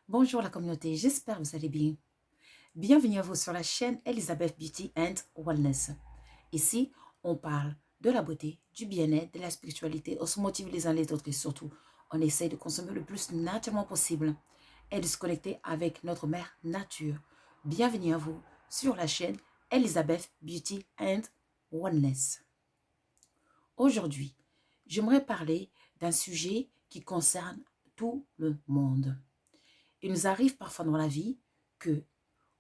Bonjour la communauté, j'espère que vous allez bien. Bienvenue à vous sur la chaîne Elizabeth Beauty and Wellness. Ici, on parle de la beauté, du bien-être, de la spiritualité. On se motive les uns les autres et surtout, on essaie de consommer le plus naturellement possible et de se connecter avec notre mère nature. Bienvenue à vous sur la chaîne Elizabeth Beauty and Wellness. Aujourd'hui, j'aimerais parler d'un sujet qui concerne tout le monde. Il nous arrive parfois dans la vie que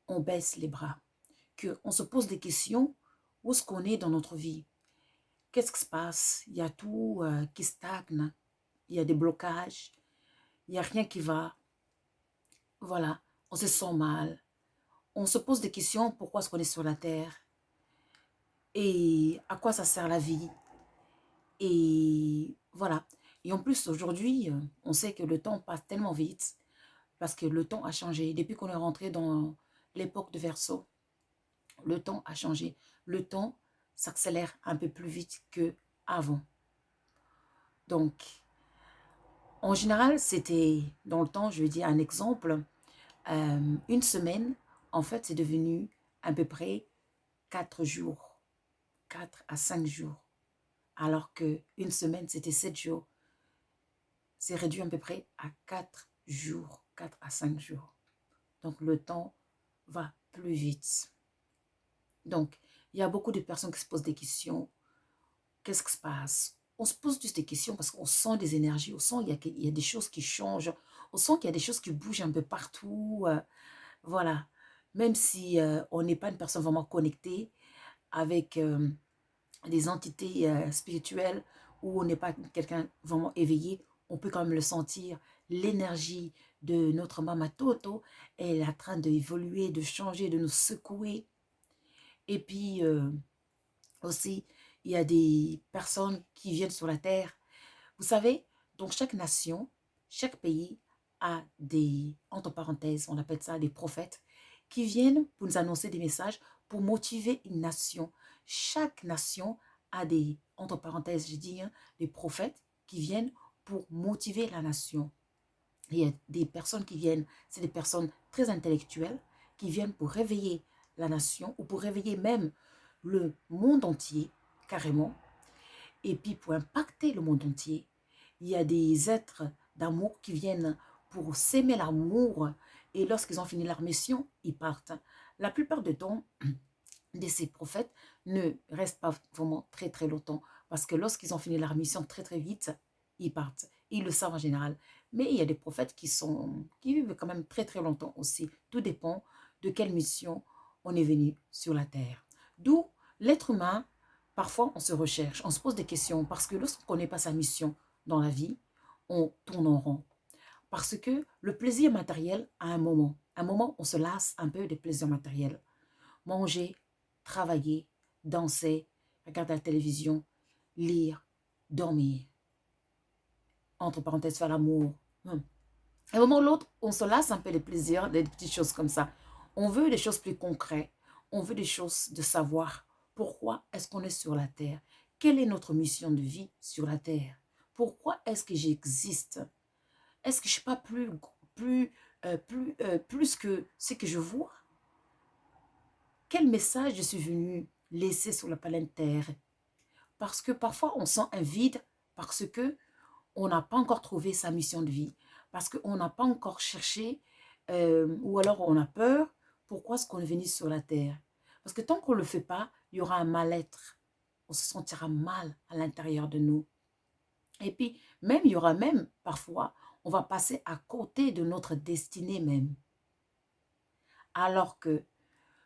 on baisse les bras, qu'on se pose des questions, où est-ce qu'on est dans notre vie? Qu'est-ce qui se passe? Il y a tout qui stagne, il y a des blocages, il n'y a rien qui va. Voilà, on se sent mal. On se pose des questions, pourquoi est-ce qu'on est sur la terre? Et à quoi ça sert la vie? Et voilà. Et en plus, aujourd'hui, on sait que le temps passe tellement vite parce que le temps a changé. Depuis qu'on est rentré dans l'époque de Verseau, le temps a changé. Le temps s'accélère un peu plus vite qu'avant. Donc, en général, c'était dans le temps, je vais dire un exemple, une semaine, en fait, c'est devenu à peu près 4 jours, 4 à 5 jours. Alors qu'une semaine, c'était 7 jours. C'est réduit à peu près à 4 jours, 4 à 5 jours. Donc, le temps va plus vite. Donc, il y a beaucoup de personnes qui se posent des questions. Qu'est-ce qui se passe? On se pose juste des questions parce qu'on sent des énergies, on sent qu'il y a des choses qui changent, on sent qu'il y a des choses qui bougent un peu partout. Voilà. Même si on n'est pas une personne vraiment connectée avec des entités spirituelles ou on n'est pas quelqu'un vraiment éveillé, on peut quand même le sentir. L'énergie de notre Mama Toto, elle est en train d'évoluer, de changer, de nous secouer. Et puis, aussi, il y a des personnes qui viennent sur la terre. Vous savez, donc chaque nation, chaque pays a des, entre parenthèses, on appelle ça des prophètes, qui viennent pour nous annoncer des messages, pour motiver une nation. Chaque nation a des, entre parenthèses, je dis, hein, des prophètes qui viennent pour motiver la nation. Il y a des personnes qui viennent, c'est des personnes très intellectuelles, qui viennent pour réveiller la nation ou pour réveiller même le monde entier, carrément, et puis pour impacter le monde entier. Il y a des êtres d'amour qui viennent pour s'aimer l'amour et lorsqu'ils ont fini leur mission, ils partent. La plupart du temps, de ces prophètes ne restent pas vraiment très très longtemps parce que lorsqu'ils ont fini leur mission très très vite, ils partent. Ils le savent en général. Mais il y a des prophètes qui vivent quand même très très longtemps aussi. Tout dépend de quelle mission on est venu sur la terre. D'où l'être humain, parfois on se recherche, on se pose des questions parce que lorsqu'on ne connaît pas sa mission dans la vie, on tourne en rond. Parce que le plaisir matériel a un moment on se lasse un peu des plaisirs matériels. Manger, travailler, danser, regarder la télévision, lire, dormir. Entre parenthèses, faire l'amour. À un moment ou l'autre, on se lasse un peu des plaisirs, des petites choses comme ça. On veut des choses plus concrètes. On veut des choses de savoir pourquoi est-ce qu'on est sur la terre. Quelle est notre mission de vie sur la terre? Pourquoi est-ce que j'existe? Est-ce que je ne suis pas plus que ce que je vois? Quel message je suis venu laisser sur la planète Terre? Parce que parfois, on sent un vide parce que on n'a pas encore trouvé sa mission de vie, parce qu'on n'a pas encore cherché, ou alors on a peur, pourquoi est-ce qu'on est venu sur la terre? Parce que tant qu'on ne le fait pas, il y aura un mal-être. On se sentira mal à l'intérieur de nous. Et puis, même, il y aura même, parfois, on va passer à côté de notre destinée même. Alors que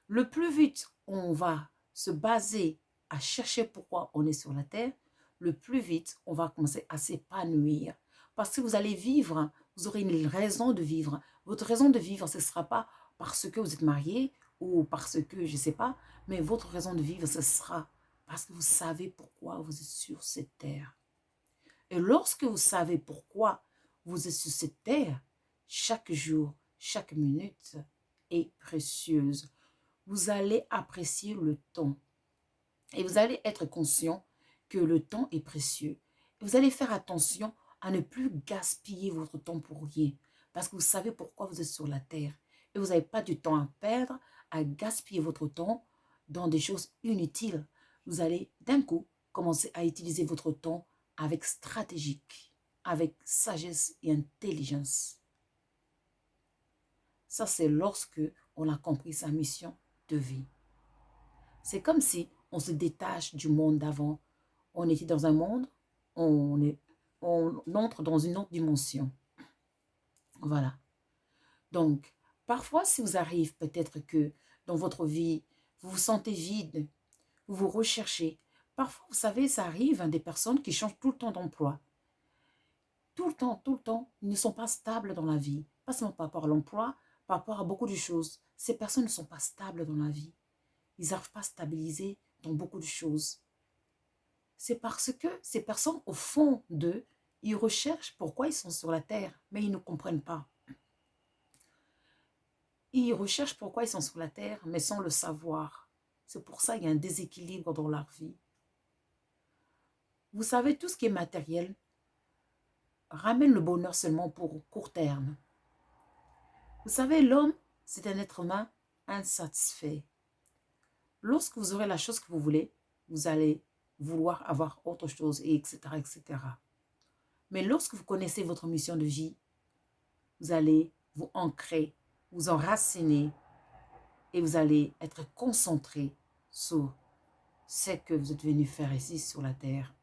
le plus vite on va se baser à chercher pourquoi on est sur la terre, le plus vite on va commencer à s'épanouir. Parce que vous allez vivre, vous aurez une raison de vivre. Votre raison de vivre, ce ne sera pas parce que vous êtes marié ou parce que, je ne sais pas, mais votre raison de vivre, ce sera parce que vous savez pourquoi vous êtes sur cette terre. Et lorsque vous savez pourquoi vous êtes sur cette terre, chaque jour, chaque minute est précieuse. Vous allez apprécier le temps. Et vous allez être conscient que le temps est précieux. Vous allez faire attention à ne plus gaspiller votre temps pour rien. Parce que vous savez pourquoi vous êtes sur la terre. Et vous n'avez pas du temps à perdre, à gaspiller votre temps dans des choses inutiles. Vous allez d'un coup commencer à utiliser votre temps avec stratégique, avec sagesse et intelligence. Ça, c'est lorsque on a compris sa mission de vie. C'est comme si on se détache du monde d'avant. On était dans un monde, on entre dans une autre dimension. Voilà. Donc, parfois, si vous arrive peut-être que dans votre vie, vous vous sentez vide, vous vous recherchez. Parfois, vous savez, ça arrive, des personnes qui changent tout le temps d'emploi. Tout le temps, ils ne sont pas stables dans la vie. Pas seulement par rapport à l'emploi, par rapport à beaucoup de choses. Ces personnes ne sont pas stables dans la vie. Ils n'arrivent pas à stabiliser dans beaucoup de choses. C'est parce que ces personnes, au fond d'eux, ils recherchent pourquoi ils sont sur la terre, mais ils ne comprennent pas. Ils recherchent pourquoi ils sont sur la terre, mais sans le savoir. C'est pour ça qu'il y a un déséquilibre dans leur vie. Vous savez, tout ce qui est matériel ramène le bonheur seulement pour court terme. Vous savez, l'homme, c'est un être humain insatisfait. Lorsque vous aurez la chose que vous voulez, vous allez vouloir avoir autre chose, et etc., etc. Mais lorsque vous connaissez votre mission de vie, vous allez vous ancrer, vous enraciner, et vous allez être concentré sur ce que vous êtes venu faire ici sur la terre.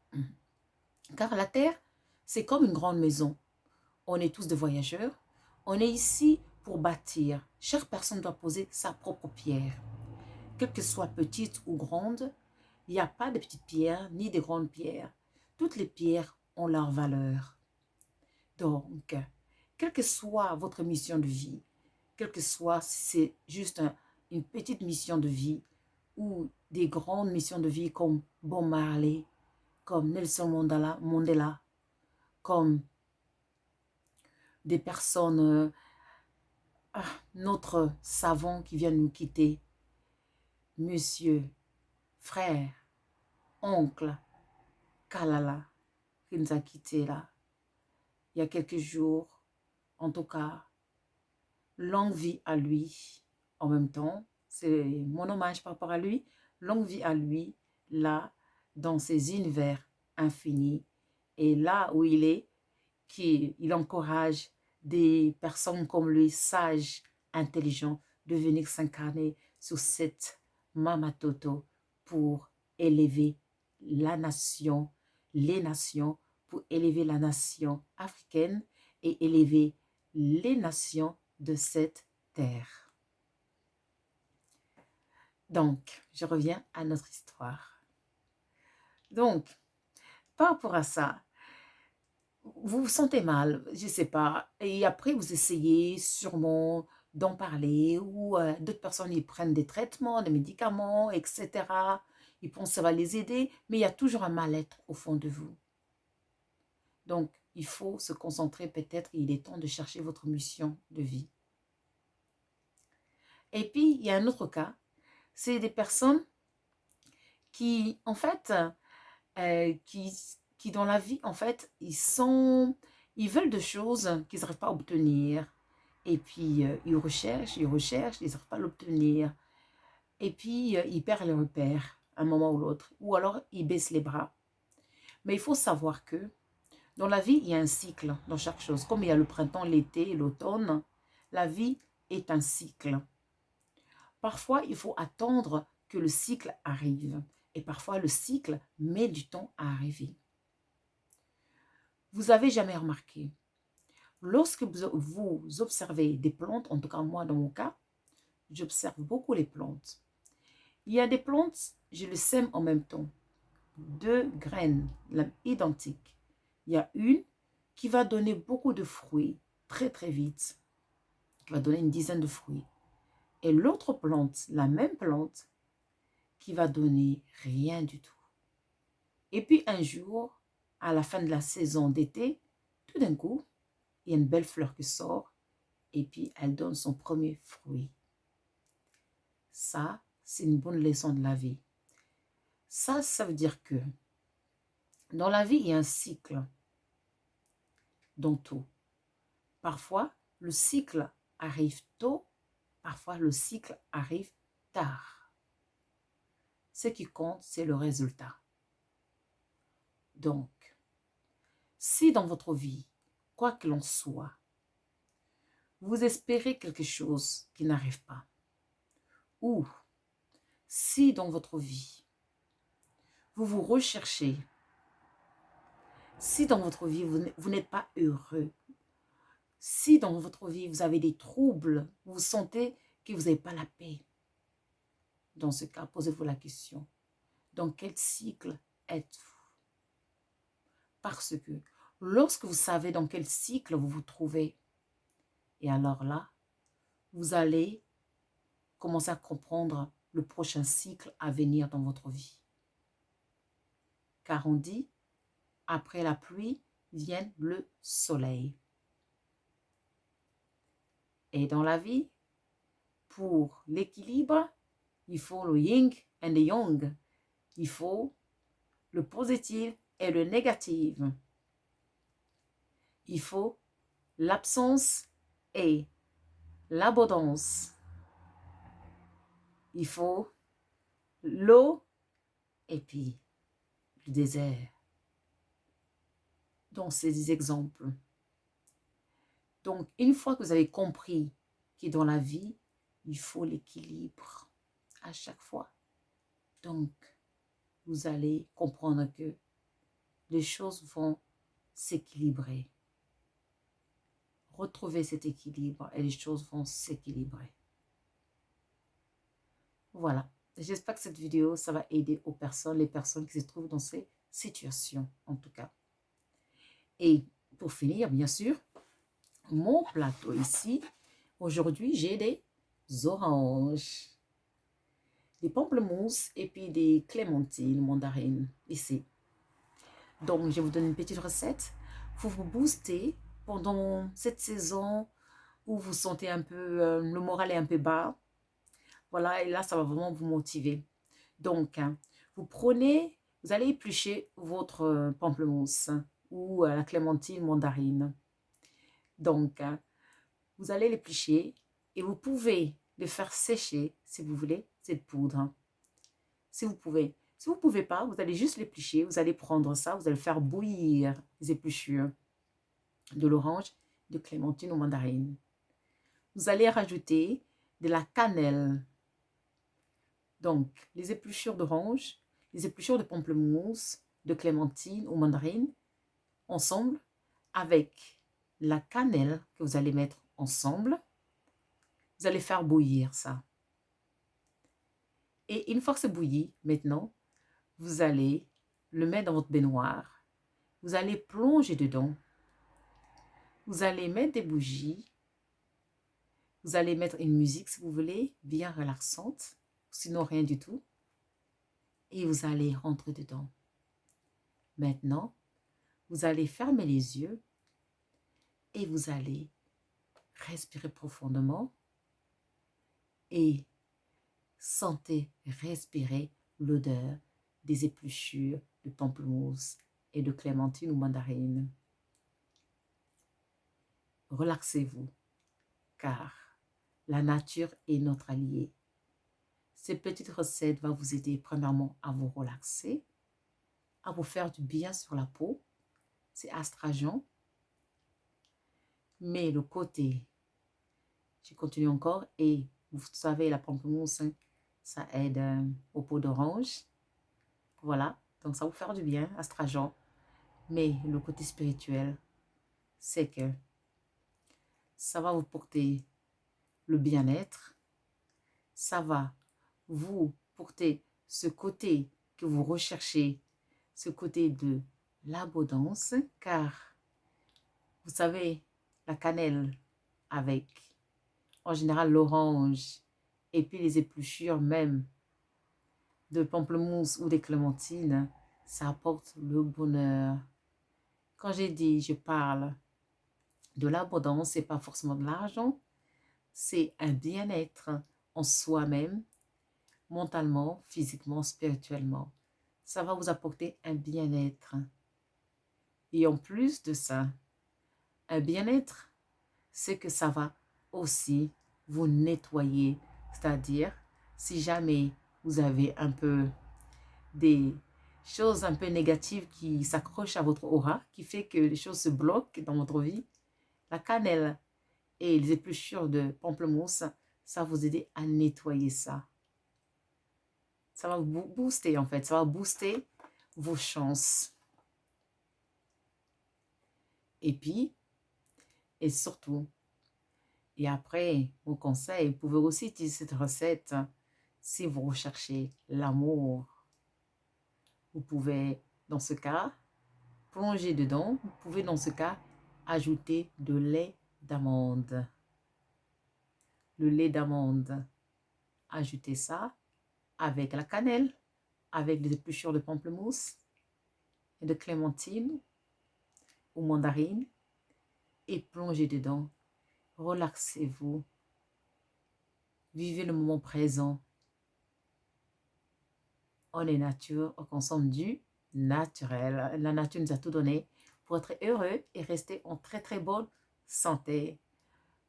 Car la terre, c'est comme une grande maison. On est tous des voyageurs. On est ici pour bâtir. Chaque personne doit poser sa propre pierre. Quelle que soit petite ou grande, il n'y a pas de petites pierres ni de grandes pierres. Toutes les pierres ont leur valeur. Donc, quelle que soit votre mission de vie, quelle que soit si c'est juste une petite mission de vie ou des grandes missions de vie comme Bob Marley, comme Nelson Mandela, comme des personnes, notre savant qui vient nous quitter, monsieur, frère, oncle, Kalala, qui nous a quittés là, il y a quelques jours. En tout cas, longue vie à lui. En même temps, c'est mon hommage par rapport à lui. Longue vie à lui, là, dans ses univers infinis. Et là où il est, il encourage des personnes comme lui, sages, intelligents, de venir s'incarner sur cette Mama Toto pour élever la nation, les nations, pour élever la nation africaine et élever les nations de cette terre. Donc, je reviens à notre histoire. Donc, par rapport à ça, vous vous sentez mal, je ne sais pas, et après vous essayez sûrement d'en parler, ou d'autres personnes, ils prennent des traitements, des médicaments, etc. Ils pensent que ça va les aider, mais il y a toujours un mal-être au fond de vous. Donc, il faut se concentrer peut-être, il est temps de chercher votre mission de vie. Et puis, il y a un autre cas, c'est des personnes qui, en fait, qui dans la vie, en fait, ils veulent des choses qu'ils n'arrivent pas à obtenir. Et puis, ils recherchent, ils n'arrivent pas à l'obtenir. Et puis, ils perdent les repères à un moment ou l'autre. Ou alors, ils baissent les bras. Mais il faut savoir que dans la vie, il y a un cycle dans chaque chose. Comme il y a le printemps, l'été, l'automne, la vie est un cycle. Parfois, il faut attendre que le cycle arrive. Et parfois, le cycle met du temps à arriver. Vous avez jamais remarqué, lorsque vous observez des plantes, en tout cas moi dans mon cas, j'observe beaucoup les plantes. Il y a des plantes, je les sème en même temps. 2 graines identiques. Il y a une qui va donner beaucoup de fruits très très vite, qui va donner une dizaine de fruits. Et l'autre plante, la même plante, qui va donner rien du tout. Et puis un jour, à la fin de la saison d'été, tout d'un coup, il y a une belle fleur qui sort et puis elle donne son premier fruit. Ça, c'est une bonne leçon de la vie. Ça veut dire que dans la vie, il y a un cycle dans tout. Parfois, le cycle arrive tôt, parfois le cycle arrive tard. Ce qui compte, c'est le résultat. Donc, si dans votre vie, quoi que l'on soit, vous espérez quelque chose qui n'arrive pas, ou si dans votre vie, vous vous recherchez, si dans votre vie, vous n'êtes pas heureux, si dans votre vie, vous avez des troubles, vous sentez que vous n'avez pas la paix, dans ce cas, posez-vous la question, dans quel cycle êtes-vous? Parce que lorsque vous savez dans quel cycle vous vous trouvez, et alors là, vous allez commencer à comprendre le prochain cycle à venir dans votre vie. Car on dit, après la pluie vient le soleil. Et dans la vie, pour l'équilibre, il faut le yin et le yang. Il faut le positif et le négatif. Il faut l'absence et l'abondance. Il faut l'eau et puis le désert. Donc, c'est des exemples. Donc, une fois que vous avez compris que dans la vie, il faut l'équilibre à chaque fois. Donc, vous allez comprendre que les choses vont s'équilibrer. Retrouvez cet équilibre et les choses vont s'équilibrer. Voilà. J'espère que cette vidéo, ça va aider aux personnes, les personnes qui se trouvent dans ces situations, en tout cas. Et pour finir, bien sûr, mon plateau ici, aujourd'hui, j'ai des oranges, des pamplemousses et puis des clémentines mandarines ici. Donc, je vous donne une petite recette pour vous booster pendant cette saison où vous sentez un peu, le moral est un peu bas. Voilà, et là, ça va vraiment vous motiver. Donc, vous allez éplucher votre pamplemousse ou la clémentine mandarine. Donc, vous allez l'éplucher et vous pouvez le faire sécher, si vous voulez, cette poudre. Si vous pouvez. Si vous ne pouvez pas, vous allez juste l'éplucher. Vous allez prendre ça, vous allez faire bouillir les épluchures de l'orange, de clémentine ou mandarine. Vous allez rajouter de la cannelle. Donc, les épluchures d'orange, les épluchures de pamplemousse, de clémentine ou mandarine, ensemble, avec la cannelle que vous allez mettre ensemble. Vous allez faire bouillir ça. Et une fois que c'est bouilli, maintenant, vous allez le mettre dans votre baignoire. Vous allez plonger dedans. Vous allez mettre des bougies. Vous allez mettre une musique, si vous voulez, bien relaxante. Sinon, rien du tout. Et vous allez rentrer dedans. Maintenant, vous allez fermer les yeux et vous allez respirer profondément et sentez respirer l'odeur des épluchures de pamplemousse et de clémentine ou mandarine. Relaxez-vous, car la nature est notre allié. Cette petite recette va vous aider premièrement à vous relaxer, à vous faire du bien sur la peau. C'est astringent. Mais le côté, je continue encore, et vous savez, la pamplemousse, ça aide aux peaux d'orange. Voilà, donc ça va vous faire du bien, astringent. Mais le côté spirituel, c'est que ça va vous porter le bien-être. Ça va vous porter ce côté que vous recherchez, ce côté de l'abondance, car vous savez, la cannelle avec, en général, l'orange et puis les épluchures même de pamplemousse ou des clémentines, ça apporte le bonheur. Quand j'ai dit, je parle de l'abondance, c'est pas forcément de l'argent, c'est un bien-être en soi-même, mentalement, physiquement, spirituellement. Ça va vous apporter un bien-être. Et en plus de ça, un bien-être c'est que ça va aussi vous nettoyer. C'est-à-dire, si jamais vous avez un peu des choses un peu négatives qui s'accrochent à votre aura, qui fait que les choses se bloquent dans votre vie, la cannelle et les épluchures de pamplemousse, ça va vous aider à nettoyer ça. Ça va vous booster en fait, ça va booster vos chances. Et puis, et surtout, et après, mon conseil, vous pouvez aussi utiliser cette recette si vous recherchez l'amour. Vous pouvez, dans ce cas, plonger dedans. Vous pouvez, dans ce cas, ajouter de lait d'amande. Le lait d'amande, ajoutez ça avec la cannelle, avec les épluchures de pamplemousse et de clémentine ou mandarine et plongez dedans. Relaxez-vous. Vivez le moment présent. On est nature, on consomme du naturel. La nature nous a tout donné pour être heureux et rester en très très bonne santé.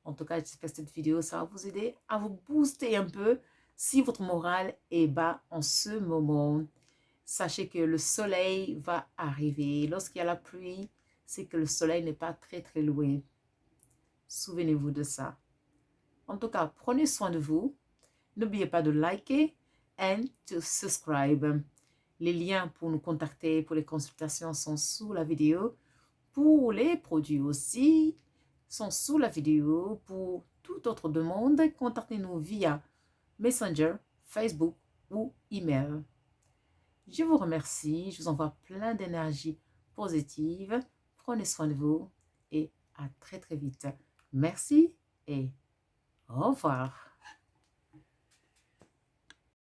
En tout cas, j'espère que cette vidéo, ça va vous aider à vous booster un peu si votre morale est bas en ce moment. Sachez que le soleil va arriver. Lorsqu'il y a la pluie, c'est que le soleil n'est pas très très loin. Souvenez-vous de ça. En tout cas, prenez soin de vous. N'oubliez pas de liker and to subscribe. Les liens pour nous contacter pour les consultations sont sous la vidéo. Pour les produits aussi, sont sous la vidéo. Pour toute autre demande, contactez-nous via Messenger, Facebook ou email. Je vous remercie. Je vous envoie plein d'énergie positive. Prenez soin de vous et à très très vite. Merci et au revoir.